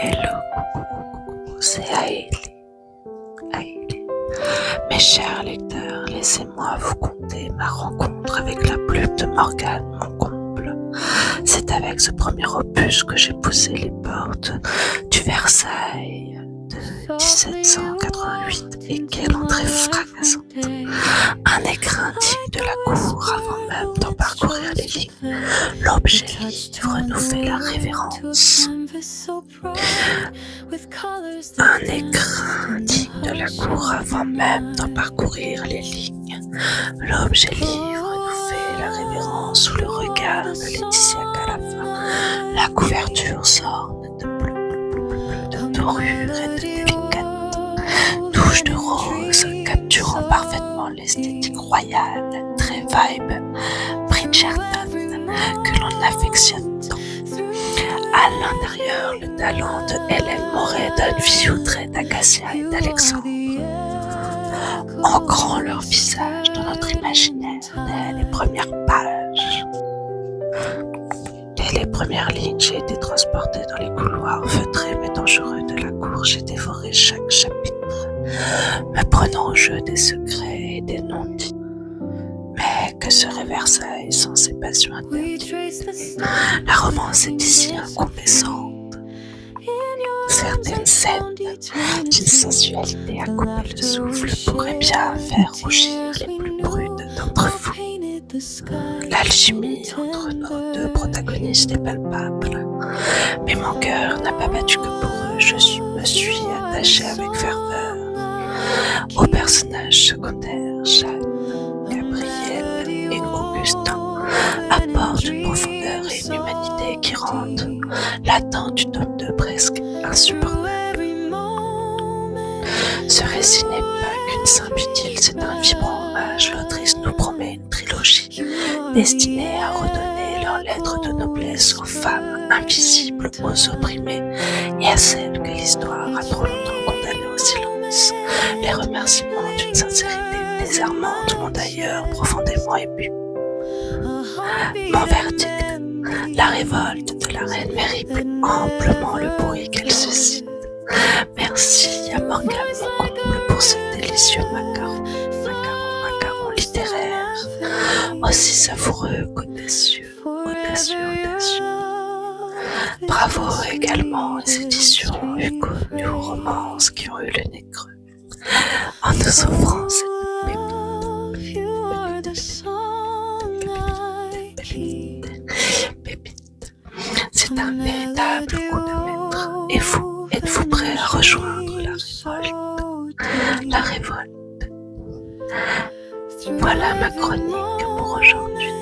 Hello, coucou, c'est Hailey. Mes chers lecteurs, laissez-moi vous conter ma rencontre avec la plume de Morgane, mon comble. C'est avec ce premier opus que j'ai poussé les portes du Versailles de 1788 et quelle entrée fracassante. Un écrin digne de la cour avant même d'en parcourir les lignes. L'objet livre nous fait la révérence. Un écrin digne de la cour avant même d'en parcourir les lignes. L'objet livre nous fait la révérence sous le regard de Laetitia Calafa. La couverture s'orne de bleu, de dorure et de délicate touche de rose, capturant parfaitement l'esthétique royale, très vibe Bridgerton que l'on affectionne tant. À l'intérieur, le talent de Hélène Moret donne vie aux traits d'Acacia et d'Alexandre, ancrant leur visage dans notre imaginaire dès les premières pages. Dès les premières lignes, j'ai été transportée dans les couloirs feutrés mais dangereux de la cour. J'ai dévoré chaque chapitre, me prenant au jeu des secrets et des non-dits. Mais que serait Versailles sans ses passions interdites? La romance est ici incandescente. Certaines scènes d'une sensualité à couper le souffle pourraient bien faire rougir les plus prudes d'entre vous. L'alchimie entre nos deux protagonistes est palpable, mais mon cœur n'a pas battu que pour eux. Je me suis attachée avec ferveur aux personnages secondaires. Jeanne, Gabriel et Augustin apportent une profondeur et une humanité qui rendent l'attente du tome 2 presque insupportable. Ce récit n'est pas qu'une simple idylle, c'est un vibrant hommage. L'autrice nous promet une trilogie destinée à redonner leur lettre de noblesse aux femmes invisibles, aux opprimés et à celles que l'histoire a trop longtemps condamnées au silence. Les remerciements d'une sincérité désarmante m'ont d'ailleurs profondément ému. Mon verdict, la révolte de la reine mérite amplement le bruit qu'elle suscite. Merci à Morgane mon comble pour ce délicieux macaron littéraire, aussi savoureux qu'audacieux. Bravo également aux éditions Hugo New Romance qui ont eu le nez creux en nous offrant cette pépite. C'est un véritable coup de maître. Et vous, êtes-vous prêt à rejoindre la révolte? Voilà ma chronique pour aujourd'hui.